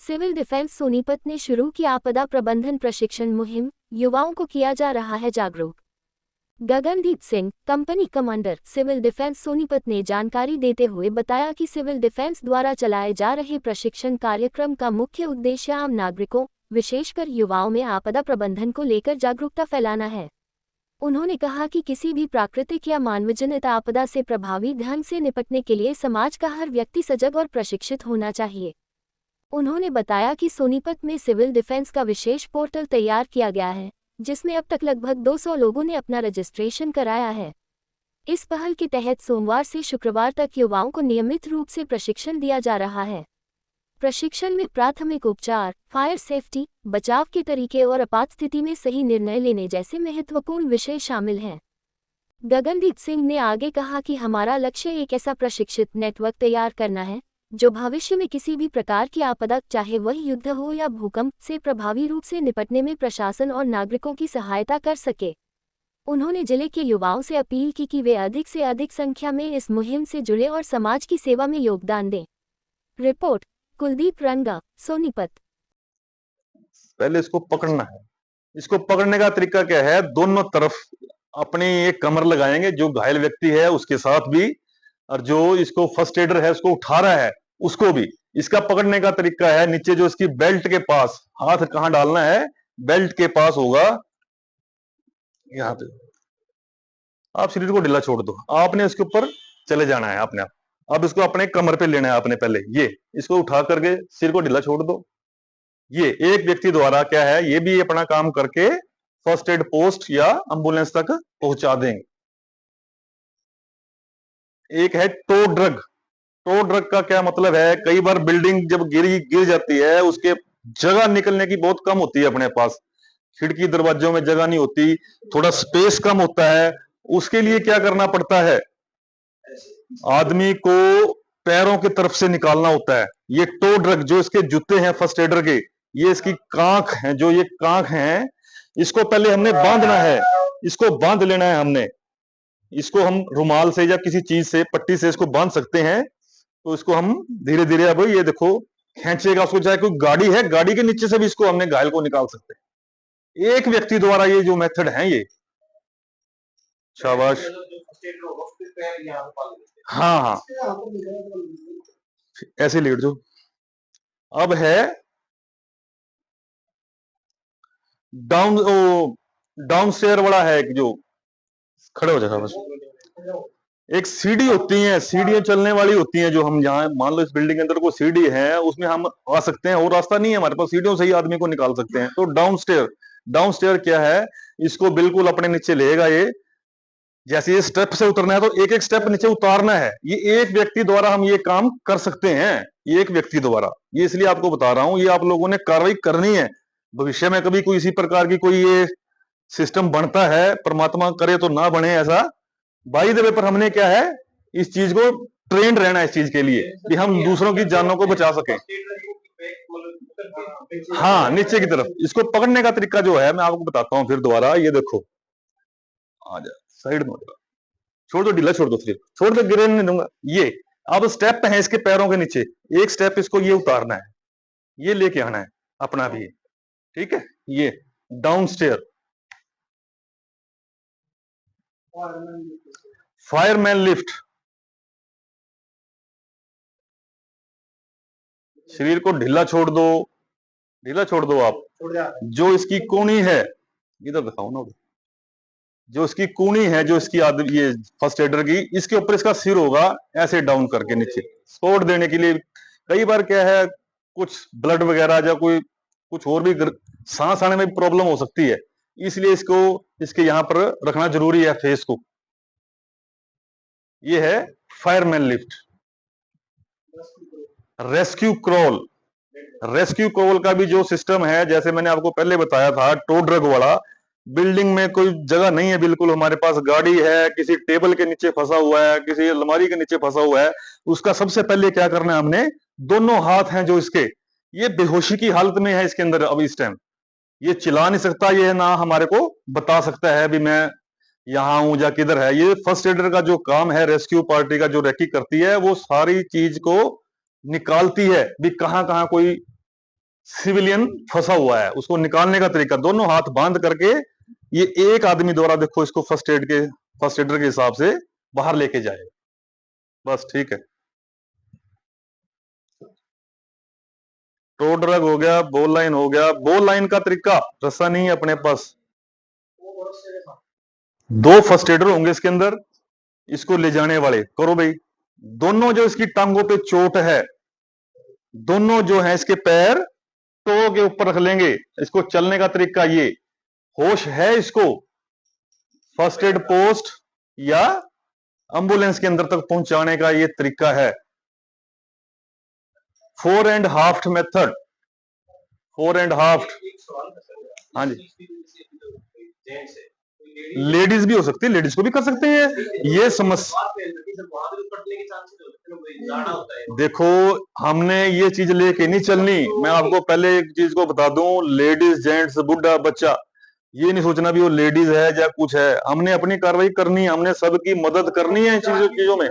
Civil defence Sonipat ने शुरू की आपदा प्रबंधन प्रशिक्षण मुहिम, युवाओं को किया जा रहा है जागरूक। Gagandeep Singh, company commander, civil defence Sonipat ने जानकारी देते हुए बताया कि सिविल डिफेंस द्वारा चलाए जा रहे प्रशिक्षण कार्यक्रम का मुख्य उद्देश्य आम नागरिकों, विशेषकर युवाओं में आपदा प्रबंधन को लेकर जागरूकता फैलाना है। उन्होंने कहा कि किसी भी प्राकृतिक या मानवजनित आपदा से प्रभावी ढंग से निपटने के लिए समाज का हर व्यक्ति सजग और प्रशिक्षित होना चाहिए। उन्होंने बताया कि सोनीपत में सिविल डिफेंस का विशेष पोर्टल तैयार किया गया है, जिसमें अब तक लगभग 200 लोगों ने अपना रजिस्ट्रेशन कराया है। इस पहल के तहत सोमवार से शुक्रवार तक युवाओं को नियमित रूप से प्रशिक्षण दिया जा रहा है। प्रशिक्षण में प्राथमिक उपचार, फायर सेफ्टी, बचाव के तरीके और आपात स्थिति में सही निर्णय लेने जैसे महत्वपूर्ण विषय शामिल हैं। गगनदीप सिंह ने आगे कहा कि हमारा लक्ष्य एक ऐसा प्रशिक्षित नेटवर्क तैयार करना है, जो भविष्य में किसी भी प्रकार की आपदा, चाहे वह युद्ध हो या भूकंप, से प्रभावी रूप से निपटने में प्रशासन और नागरिकों की सहायता कर सके। उन्होंने जिले के युवाओं से अपील की कि वे अधिक से अधिक संख्या में इस मुहिम से जुड़े और समाज की सेवा में योगदान दें। रिपोर्ट कुलदीप रंगा, सोनीपत। पहले इसको पकड़ना है। इसको पकड़ने का तरीका क्या है? दोनों तरफ अपनी एक कमर लगाएंगे, जो घायल व्यक्ति है उसके साथ भी, और जो इसको फर्स्ट एडर है उसको उठा रहा है उसको भी। इसका पकड़ने का तरीका है, नीचे जो इसकी बेल्ट के पास हाथ कहां डालना है, बेल्ट के पास होगा, यहां पे। आप शरीर को ढीला छोड़ दो, आपने इसके ऊपर चले जाना है अपने आप। अब इसको अपने कमर पे लेना है आपने, पहले ये इसको उठा करके सिर को ढीला छोड़ दो। ये एक व्यक्ति द्वारा क्या है, ये भी अपना काम करके फर्स्ट एड पोस्ट या एम्बुलेंस तक पहुंचा देंगे। एक है टो ड्रग। टो ड्रग का क्या मतलब है? कई बार बिल्डिंग जब गिर जाती है, उसके जगह निकलने की बहुत कम होती है अपने पास, खिड़की दरवाजों में जगह नहीं होती, थोड़ा स्पेस कम होता है। उसके लिए क्या करना पड़ता है? आदमी को पैरों की तरफ से निकालना होता है। ये टो ड्रग, जो इसके जूते हैं फर्स्ट एडर के, ये इसकी कांख है, जो ये कांख है, इसको पहले हमने बांधना है। इसको बांध लेना है हमने। इसको हम रुमाल से या किसी चीज से, पट्टी से इसको बांध सकते हैं। तो इसको हम धीरे धीरे, अब ये देखो खींचेगा उसको, चाहे कोई गाड़ी है, गाड़ी के नीचे से भी इसको हमने घायल को निकाल सकते हैं एक व्यक्ति द्वारा। ये जो मेथड है ये, शाबाश। हाँ हाँ, ऐसे लेट जो। अब है डाउन स्टेयर वाला है, एक जो खड़े हो जाएगा बस। एक सीढ़ी होती है, सीढ़ियां चलने वाली होती हैं, जो हम यहाँ मान लो इस बिल्डिंग के अंदर कोई सीढ़ी है, उसमें हम आ सकते हैं, और रास्ता नहीं है हमारे पास, सीढ़ियों से ही आदमी को निकाल सकते हैं। तो डाउन स्टेयर क्या है? इसको बिल्कुल अपने नीचे लेगा ये। जैसे ये स्टेप से उतरना है, तो एक एक स्टेप नीचे उतारना है। ये एक व्यक्ति द्वारा हम ये काम कर सकते हैं, एक व्यक्ति द्वारा। ये इसलिए आपको बता रहा हूं, ये आप लोगों ने कार्रवाई करनी है। भविष्य में कभी कोई इसी प्रकार की कोई ये सिस्टम बनता है, परमात्मा करे तो ना बने ऐसा, बाई द वे, पर हमने क्या है, इस चीज को ट्रेंड रहना है इस चीज के लिए कि हम दूसरों की जानों को बचा सकें। हाँ, नीचे की तरफ। इसको पकड़ने का तरीका जो है, मैं आपको बताता हूं फिर दोबारा। ये देखो, आ जा साइड में, छोड़ दो, ढीला छोड़ दो, फिर छोड़ दो, गिरे नहीं दूंगा। ये अब स्टेप है इसके पैरों के नीचे, एक स्टेप इसको ये उतारना है, ये लेके आना है अपना भी, ठीक है। ये डाउन स्टेयर, फायरमैन लिफ्ट। शरीर को ढीला छोड़ दो, ढीला छोड़ दो आप। जो इसकी कूनी है, इधर दिखाओ ना, जो इसकी कूनी है, जो इसकी आदमी, ये फर्स्ट एडर की, इसके ऊपर इसका सिर होगा, ऐसे डाउन करके नीचे सपोर्ट देने के लिए। कई बार क्या है, कुछ ब्लड वगैरह या कोई कुछ और भी सांस आने में भी प्रॉब्लम हो सकती है, इसलिए इसको इसके यहां पर रखना जरूरी है, फेस को। ये है fireman lift. Rescue crawl, rescue crawl का भी जो सिस्टम है, जैसे मैंने आपको पहले बताया था, टो ड्रग वाला। बिल्डिंग में कोई जगह नहीं है बिल्कुल, हमारे पास गाड़ी है, किसी टेबल के नीचे फंसा हुआ है, किसी अलमारी के नीचे फंसा हुआ है, उसका सबसे पहले क्या करना है हमने? दोनों हाथ हैं जो इसके, ये बेहोशी की हालत में है इसके अंदर। अब इस टाइम ये चिल्ला नहीं सकता, ये ना हमारे को बता सकता है भी मैं यहां हूं या किधर है। ये फर्स्ट एडर का जो काम है, रेस्क्यू पार्टी का जो रेकी करती है, वो सारी चीज को निकालती है भी कहां कहां कोई सिविलियन फंसा हुआ है, उसको निकालने का तरीका, दोनों हाथ बांध करके ये एक आदमी द्वारा देखो इसको फर्स्ट एडर के हिसाब से बाहर लेके जाए, बस ठीक है। टो ड्रग हो गया, बोल लाइन हो गया। बोल लाइन का तरीका, रस्सा नहीं है अपने पास, दो फर्स्ट एडर होंगे इसके अंदर, इसको ले जाने वाले करो भाई। दोनों जो इसकी टांगों पे चोट है, दोनों जो है इसके पैर टो के ऊपर रख लेंगे, इसको चलने का तरीका ये, होश है इसको, फर्स्ट एड पोस्ट या एम्बुलेंस के अंदर तक पहुंचाने का ये तरीका है। 4.5 मेथड, 4.5। हाँ जी, लेडीज भी हो सकती है, लेडीज को भी कर सकते हैं ये समस्या। देखो हमने ये चीज लेके नहीं चलनी, मैं आपको पहले एक चीज को बता दूं, लेडीज जेंट्स बुढ़ा बच्चा ये नहीं सोचना भी वो लेडीज है या कुछ है, हमने अपनी कार्रवाई करनी है, हमने सबकी मदद करनी है इन चीजों में।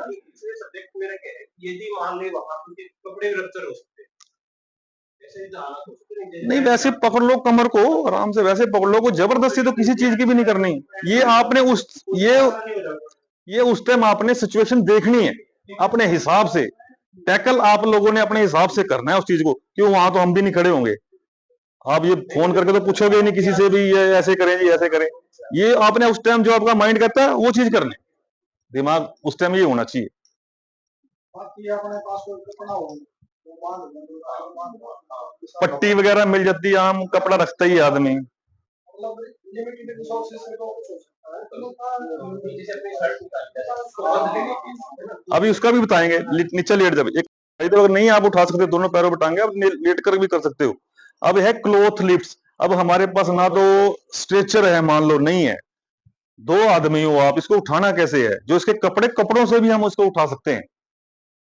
नहीं वैसे पकड़ लो कमर को आराम से, वैसे पकड़ लो, को जबरदस्ती तो किसी चीज की भी नहीं करनी। ये आपने ये उस टाइम आपने सिचुएशन देखनी है अपने हिसाब से, टैकल आप लोगों ने अपने हिसाब से करना है उस चीज को, क्यों वहां तो हम भी नहीं खड़े होंगे। आप ये फोन करके तो पूछोगे नहीं किसी से भी ये ऐसे करें जी ऐसे करें, ये आपने उस टाइम जो आपका माइंड कहता है वो चीज करनी, दिमाग उस टाइम ये होना चाहिए। पट्टी वगैरह मिल जाती है, आम कपड़ा रखता ही है आदमी। अभी उसका भी बताएंगे, नीचे लेट जब एक अगर नहीं आप उठा सकते दोनों पैरों पर टांगे, आप लेट कर भी कर सकते हो। अब है क्लोथ लिफ्ट्स, अब हमारे पास ना तो स्ट्रेचर है मान लो, नहीं है, दो आदमी हो आप, इसको उठाना कैसे है, जो इसके कपड़ों से भी हम उसको उठा सकते हैं,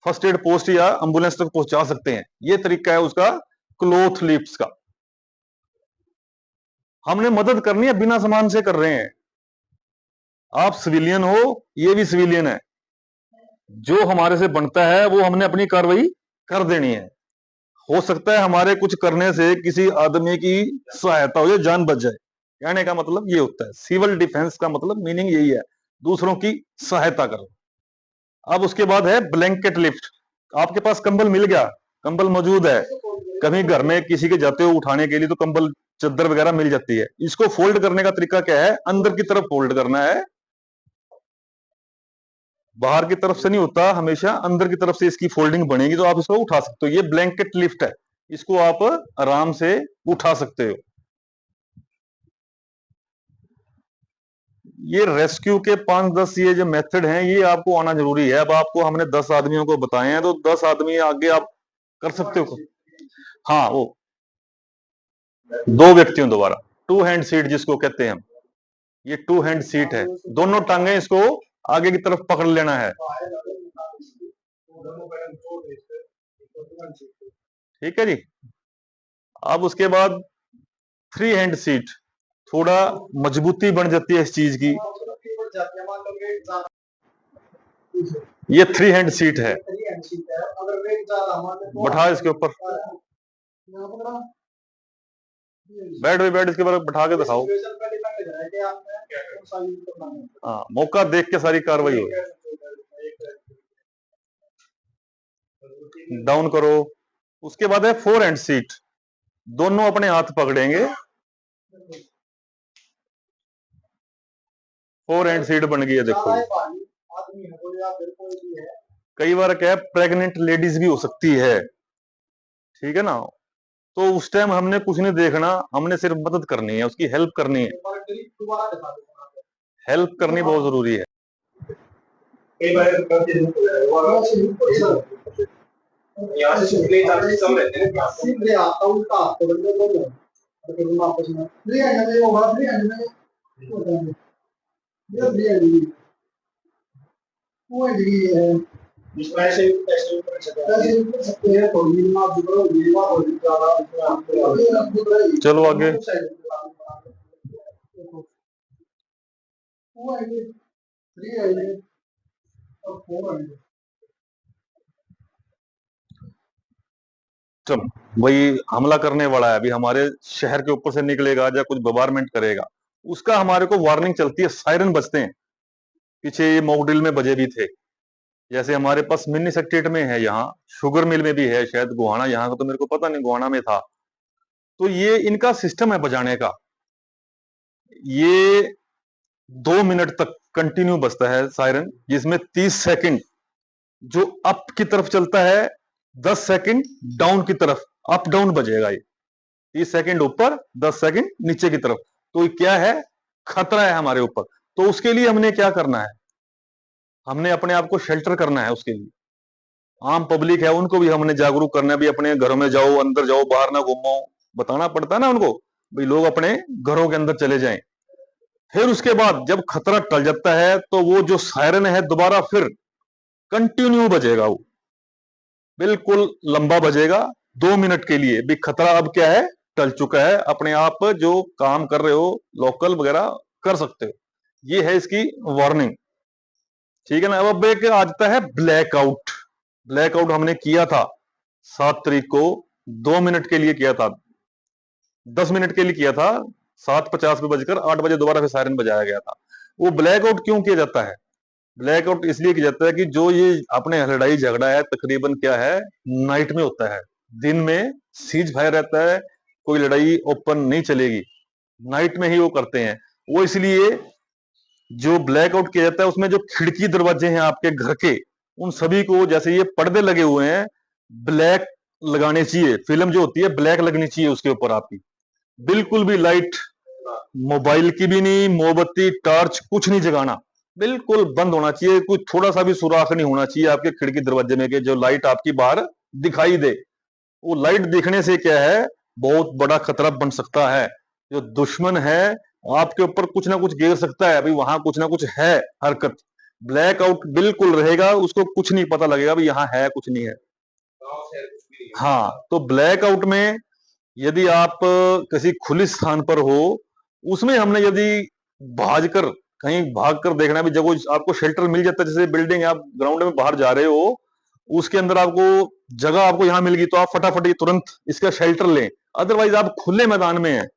फर्स्ट एड पोस्ट या एम्बुलेंस तक पहुंचा सकते हैं, ये तरीका है उसका क्लोथ लिफ्ट्स का। हमने मदद करनी है, बिना सामान से कर रहे हैं। आप सिविलियन हो, ये भी सिविलियन है, जो हमारे से बनता है वो हमने अपनी कार्रवाई कर देनी है। हो सकता है हमारे कुछ करने से किसी आदमी की सहायता हो जाए, जान बच जाए, कहने का मतलब ये होता है, सिविल डिफेंस का मतलब मीनिंग यही है, दूसरों की सहायता करो। अब उसके बाद है ब्लैंकेट लिफ्ट, आपके पास कंबल मिल गया, कंबल मौजूद है, कभी घर में किसी के जाते हो उठाने के लिए तो कंबल चादर वगैरह मिल जाती है, इसको फोल्ड करने का तरीका क्या है, अंदर की तरफ फोल्ड करना है, बाहर की तरफ से नहीं होता, हमेशा अंदर की तरफ से इसकी फोल्डिंग बनेगी तो आप इसको उठा सकते हो, ये ब्लैंकेट लिफ्ट है, इसको आप आराम से उठा सकते हो। ये रेस्क्यू के 5-10 ये जो मेथड हैं ये आपको आना जरूरी है। अब आपको हमने 10 आदमियों को बताए हैं तो 10 आदमी आगे आप कर सकते हो। हाँ वो दो व्यक्तियों द्वारा, टू हैंड सीट जिसको कहते हैं हम, ये टू हैंड सीट है, दोनों टांगे इसको आगे की तरफ पकड़ लेना है, ठीक है जी। अब उसके बाद थ्री हैंड सीट, थोड़ा मजबूती बन जाती है इस चीज की, ये थ्री हैंड सीट है, बैठा इसके ऊपर, बैठ इसके ऊपर बैठा के दिखाओ। हाँ मौका देख के सारी कार्रवाई हो, डाउन करो। उसके बाद है फोर हैंड सीट, दोनों अपने हाथ पकड़ेंगे, फोर हैंड सीट बन गई है देखो। कई बार क्या है प्रेग्नेंट लेडीज भी हो सकती है, ठीक है ना, तो उस टाइम हमने कुछ नहीं देखना, हमने सिर्फ मदद करनी है, उसकी हेल्प करनी है, हेल्प करनी बहुत जरूरी है। यहाँ से सीधे आता उल्टा चलो आगे। सिस्टम वही हमला करने वाला है, अभी हमारे शहर के ऊपर से निकलेगा या कुछ बवारमेंट करेगा, उसका हमारे को वार्निंग चलती है, सायरन बजते हैं। पीछे ये मॉक ड्रिल में बजे भी थे। जैसे हमारे पास मिनी सेक्रेटेरिएट में है, यहाँ शुगर मिल में भी है, शायद गोहाना, यहाँ का तो मेरे को पता नहीं, गोहाना में था। तो ये इनका सिस्टम है बजाने का। ये 2 मिनट तक कंटिन्यू बजता है सायरन, जिसमें 30 सेकंड जो अप की तरफ चलता है, 10 सेकंड डाउन की तरफ, अप डाउन बजेगा ये। 30 सेकंड ऊपर, 10 सेकंड नीचे की तरफ। तो ये क्या है, खतरा है हमारे ऊपर। तो उसके लिए हमने क्या करना है, हमने अपने आप को शेल्टर करना है। उसके लिए आम पब्लिक है, उनको भी हमने जागरूक करना है, भी अपने घरों में जाओ, अंदर जाओ, बाहर ना घूमो। बताना पड़ता है ना उनको, भाई लोग अपने घरों के अंदर चले जाएं। फिर उसके बाद जब खतरा टल जाता है, तो वो जो सायरन है दोबारा फिर कंटिन्यू बजेगा, वो बिल्कुल लंबा बजेगा, 2 मिनट के लिए भी। खतरा अब क्या है, टल चुका है, अपने आप जो काम कर रहे हो लोकल वगैरह कर सकते हो। ये है इसकी वार्निंग, ठीक है ना। अब एक आ जाता है ब्लैकआउट। ब्लैकआउट हमने किया था 7 तारीख को, 2 मिनट के लिए किया था, 10 मिनट के लिए किया था। 7:50 पे बजकर 8 बजे दोबारा फिर सायरन बजाया गया था। वो ब्लैकआउट क्यों किया जाता है, ब्लैकआउट इसलिए किया जाता है कि जो ये अपने लड़ाई झगड़ा है, तकरीबन क्या है, नाइट में होता है। दिन में सीज फायर रहता है, कोई लड़ाई ओपन नहीं चलेगी, नाइट में ही वो करते हैं। वो इसलिए जो ब्लैकआउट किया जाता है, उसमें जो खिड़की दरवाजे हैं आपके घर के, उन सभी को, जैसे ये पर्दे लगे हुए हैं, ब्लैक लगाने चाहिए। फिल्म जो होती है ब्लैक लगनी चाहिए उसके ऊपर आपकी। बिल्कुल भी लाइट, मोबाइल की भी नहीं, मोमबत्ती, टॉर्च कुछ नहीं जगाना, बिल्कुल बंद होना चाहिए। कोई थोड़ा सा भी सुराख नहीं होना चाहिए आपके खिड़की दरवाजे में के, जो लाइट आपकी बाहर दिखाई दे। वो लाइट दिखने से क्या है, बहुत बड़ा खतरा बन सकता है। जो दुश्मन है आपके ऊपर कुछ ना कुछ गिर सकता है, अभी वहां कुछ ना कुछ है हरकत। ब्लैकआउट बिल्कुल रहेगा, उसको कुछ नहीं पता लगेगा भी यहाँ है कुछ नहीं है। हाँ, तो ब्लैकआउट में यदि आप किसी खुले स्थान पर हो, उसमें हमने यदि भागकर, कहीं भागकर देखना भी, जब आपको शेल्टर मिल जाता है, जैसे बिल्डिंग है, आप ग्राउंड में बाहर जा रहे हो, उसके अंदर आपको जगह आपको यहाँ मिल गई, तो आप फटाफट ये तुरंत इसका शेल्टर लें। अदरवाइज आप खुले मैदान में हैं,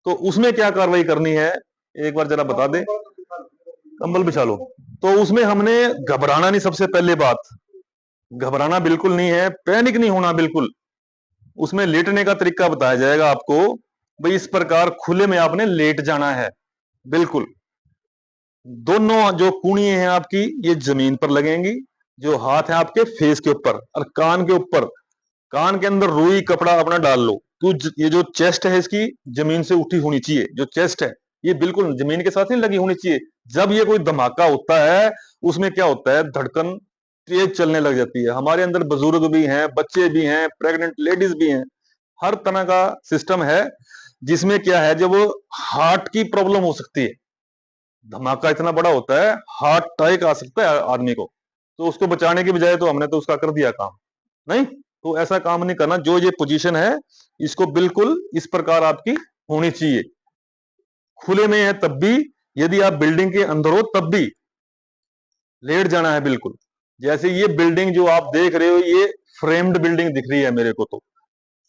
तो उसमें क्या कार्रवाई करनी है, एक बार जरा बता दे। कंबल बिछा लो। तो उसमें हमने घबराना नहीं, सबसे पहले बात, घबराना बिल्कुल नहीं है, पैनिक नहीं होना बिल्कुल। उसमें लेटने का तरीका बताया जाएगा आपको, भाई इस प्रकार खुले में आपने लेट जाना है। बिल्कुल, दोनों जो कूणियां हैं आपकी, ये जमीन पर लगेंगी, जो हाथ है आपके फेस के ऊपर और कान के ऊपर। कान के अंदर रुई कपड़ा अपना डाल लो। तो ये जो चेस्ट है इसकी जमीन से उठी होनी चाहिए, जो चेस्ट है ये बिल्कुल जमीन के साथ नहीं लगी होनी चाहिए। जब ये कोई धमाका होता है, उसमें क्या होता है, धड़कन तेज चलने लग जाती है। हमारे अंदर बुजुर्ग भी हैं, बच्चे भी हैं, प्रेग्नेंट लेडीज भी हैं, हर तरह का सिस्टम है। जिसमें क्या है, जब हार्ट की प्रॉब्लम हो सकती है, धमाका इतना बड़ा होता है, हार्ट अटैक आ सकता है आदमी को। तो उसको बचाने की बजाय तो हमने तो उसका कर दिया काम। नहीं, तो ऐसा काम नहीं करना। जो ये पोजीशन है, इसको बिल्कुल इस प्रकार आपकी होनी चाहिए। खुले में है तब भी, यदि आप बिल्डिंग के अंदर हो तब भी लेट जाना है बिल्कुल। जैसे ये बिल्डिंग जो आप देख रहे हो, ये फ्रेम्ड बिल्डिंग दिख रही है मेरे को। तो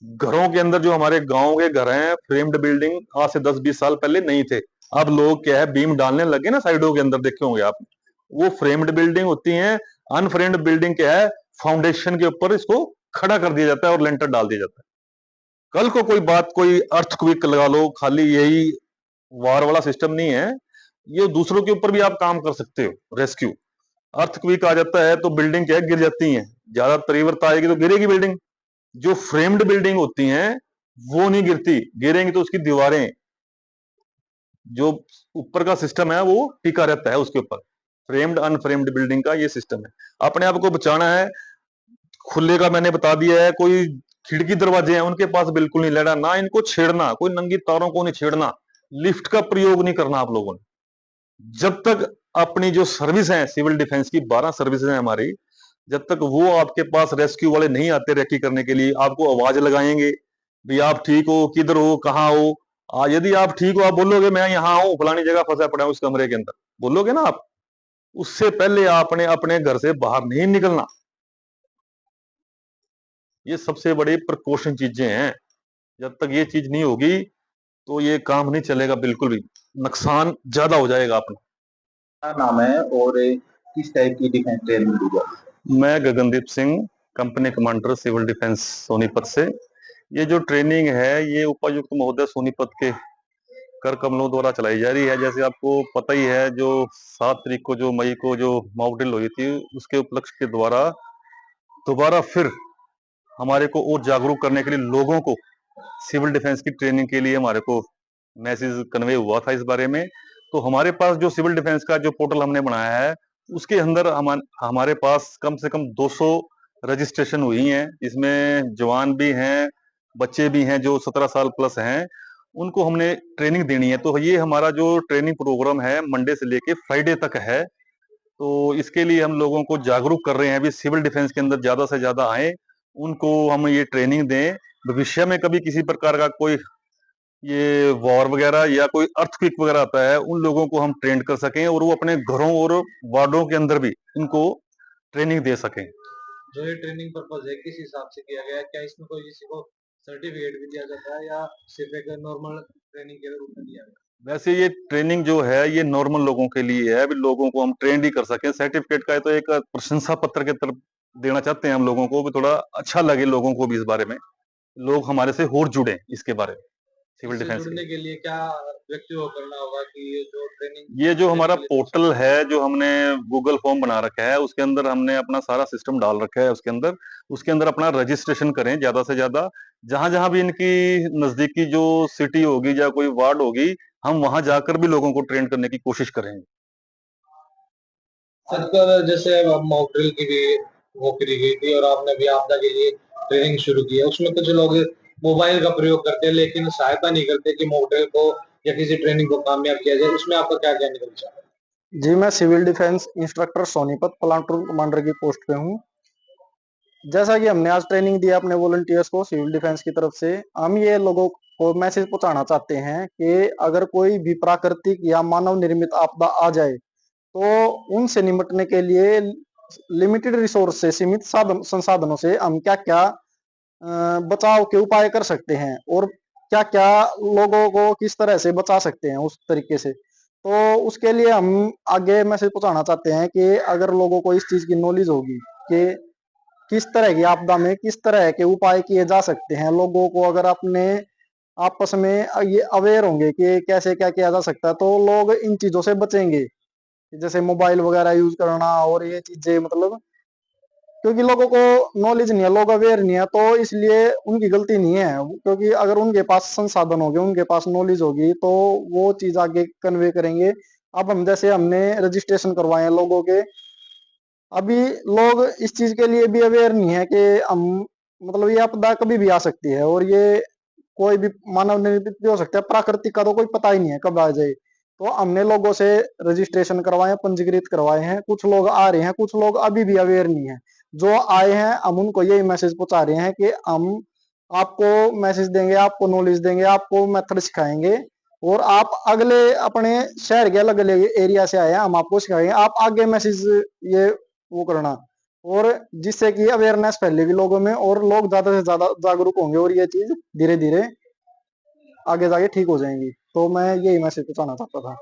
घरों के अंदर जो हमारे गांव के घर हैं, फ्रेम्ड बिल्डिंग आज से 10-20 साल पहले नहीं थे। अब लोग क्या है, बीम डालने लगे ना साइडों के अंदर, देखे होंगे आप, वो फ्रेम्ड बिल्डिंग होती हैं। अनफ्रेम्ड बिल्डिंग क्या है, फाउंडेशन के ऊपर इसको खड़ा कर दिया जाता है और लेंटर डाल दिया जाता है। कल को कोई बात, कोई अर्थक्वेक लगा लो, खाली यही वार वाला सिस्टम नहीं है, ये दूसरों के ऊपर भी आप काम कर सकते हो, रेस्क्यू। अर्थक्वेक आ जाता है तो बिल्डिंग क्या है, गिर जाती है, ज्यादा तीव्रता आएगी तो गिरेगी बिल्डिंग। जो फ्रेम्ड बिल्डिंग होती हैं वो नहीं गिरती, गिरेंगी तो उसकी दीवारें, जो ऊपर का सिस्टम है वो टिका रहता है उसके ऊपर। फ्रेम्ड अनफ्रेम्ड बिल्डिंग का ये सिस्टम है। अपने आप को बचाना है। खुले का मैंने बता दिया है, कोई खिड़की दरवाजे हैं उनके पास बिल्कुल नहीं लेना, ना इनको छेड़ना, कोई नंगी तारों को नहीं छेड़ना, लिफ्ट का प्रयोग नहीं करना आप लोगों ने। जब तक अपनी जो सर्विस है सिविल डिफेंस की, 12 सर्विसेज है हमारी, जब तक वो आपके पास रेस्क्यू वाले नहीं आते रेकी करने के लिए, आपको आवाज लगाएंगे, भी आप ठीक हो, किधर हो, कहाँ हो। यदि आप ठीक हो, आप बोलोगे मैं यहाँ हूँ, फलानी जगह फंसा पड़ा हूँ इस कमरे के अंदर, बोलोगे ना आप, उससे पहले आपने अपने घर से बाहर नहीं निकलना। ये सबसे बड़ी प्रिकॉशन चीजें हैं। जब तक ये चीज नहीं होगी तो ये काम नहीं चलेगा, बिल्कुल भी नुकसान ज्यादा हो जाएगा अपना। क्या नाम है और किस टाइप की डिफेंस ट्रेनिंग दी जाती मैं Gagandeep Singh, company commander civil defence Sonipat से। ये जो ट्रेनिंग है ये उपायुक्त महोदय सोनीपत के कर कमलों द्वारा चलाई जा रही है। जैसे आपको पता ही है, जो 7 तारीख को, जो मई को जो मॉक ड्रिल हुई थी, उसके उपलक्ष्य के द्वारा दोबारा फिर हमारे को और जागरूक करने के लिए लोगों को सिविल डिफेंस की ट्रेनिंग के लिए हमारे को मैसेज कन्वे हुआ था इस बारे में। तो हमारे पास जो सिविल डिफेंस का जो पोर्टल हमने बनाया है, उसके अंदर हमारे पास कम से कम 200 रजिस्ट्रेशन हुई हैं। इसमें जवान भी हैं, बच्चे भी हैं जो 17 साल प्लस हैं, उनको हमने ट्रेनिंग देनी है। तो ये हमारा जो ट्रेनिंग प्रोग्राम है मंडे से लेके फ्राइडे तक है। तो इसके लिए हम लोगों को जागरूक कर रहे हैं, अभी सिविल डिफेंस के अंदर ज्यादा से ज्यादा आए, उनको हम ये ट्रेनिंग दें। भविष्य में कभी किसी प्रकार का कोई ये वॉर वगैरह या कोई अर्थक्वेक वगैरह आता है, उन लोगों को हम ट्रेन कर सकें और वो अपने घरों और वार्डों के अंदर भी इनको ट्रेनिंग दे सकें। जो ये ट्रेनिंग पर्पज है किस हिसाब से किया गया है? क्या इसमें कोई किसी को सर्टिफिकेट भी दिया जाता है या सिर्फ एक नॉर्मल ट्रेनिंग के रूप में दिया गया? वैसे ये ट्रेनिंग जो है ये नॉर्मल लोगों के लिए है, अभी लोगों को हम ट्रेंड ही कर सकें। सर्टिफिकेट का तो एक प्रशंसा पत्र के तरफ देना चाहते हैं हम लोगों को, भी थोड़ा अच्छा लगे लोगों को भी इस बारे में, लोग हमारे से और जुड़े इसके बारे में सिविल इससे डिफेंस जुड़ने के। के लिए क्या व्यक्ति को करना होगा कि ये जो ट्रेनिंग ये जो हमारा के लिए पोर्टल है, जो हमने गूगल फॉर्म बना रखा है, उसके अंदर हमने अपना सारा सिस्टम डाल रखा है। उसके अंदर अपना रजिस्ट्रेशन करें ज्यादा से ज्यादा। जहां जहां भी इनकी नजदीकी जो सिटी होगी या कोई वार्ड होगी, हम वहां जाकर भी लोगों को ट्रेन करने की कोशिश करेंगे। सर जैसे अब मॉक ड्रिल की भी वो करी गई थी और आपने भी आपदा के लिए ट्रेनिंग शुरू की है, उसमें कुछ लोग मोबाइल का प्रयोग करते हैं लेकिन सहायता नहीं करते कि मॉक ड्रिल को या किसी ट्रेनिंग को कामयाब किया जाए, उसमें आपका क्या क्या निकल जाए? जी, मैं civil defence instructor Sonipat platoon commander की पोस्ट पे हूँ। जैसा कि हमने आज ट्रेनिंग दी अपने वॉलंटियर्स को सिविल डिफेंस की तरफ से, हम ये लोगों को मैसेज पहुंचाना चाहते हैं कि अगर कोई भी प्राकृतिक या मानव निर्मित आपदा आ जाए तो उनसे निपटने के लिए लिमिटेड रिसोर्स से, सीमित साधन संसाधनों से हम क्या क्या बचाव के उपाय कर सकते हैं और क्या क्या लोगों को किस तरह से बचा सकते हैं उस तरीके से। तो उसके लिए हम आगे मैसेज पहुंचाना चाहते हैं कि अगर लोगों को इस चीज की नॉलेज होगी कि किस तरह की आपदा में किस तरह के उपाय किए जा सकते हैं, लोगों को अगर अपने आपस में ये अवेयर होंगे कि कैसे क्या किया जा सकता है, तो लोग इन चीजों से बचेंगे, जैसे मोबाइल वगैरह यूज करना और ये चीजें, मतलब क्योंकि लोगों को नॉलेज नहीं है, लोग अवेयर नहीं है, तो इसलिए उनकी गलती नहीं है, क्योंकि अगर उनके पास संसाधन होंगे, उनके पास नॉलेज होगी तो वो चीज आगे कन्वे करेंगे। अब हम जैसे हमने रजिस्ट्रेशन करवाए हैं लोगों के, अभी लोग इस चीज के लिए भी अवेयर नहीं है कि हम, मतलब ये आपदा कभी भी आ सकती है और ये कोई भी मानव निर्मित भी हो सकता है, प्राकृतिक का तो कोई पता ही नहीं है कब आ जाए। तो हमने लोगों से रजिस्ट्रेशन करवाए, पंजीकृत करवाए हैं, कुछ लोग आ रहे हैं, कुछ लोग अभी भी अवेयर नहीं है। जो आए हैं हम उनको यही मैसेज पहुंचा रहे हैं कि हम आपको मैसेज देंगे, आपको नॉलेज देंगे, आपको मेथड सिखाएंगे और आप अगले अपने शहर के अलग अलग एरिया से आए हैं, हम आपको सिखाएंगे, आप आगे मैसेज ये वो करना, और जिससे कि अवेयरनेस फैलेगी लोगों में और लोग ज्यादा से ज्यादा जागरूक होंगे और ये चीज धीरे धीरे आगे जाके ठीक हो जाएंगी। तो मैं यही मैसेज पहुंचाना चाहता था।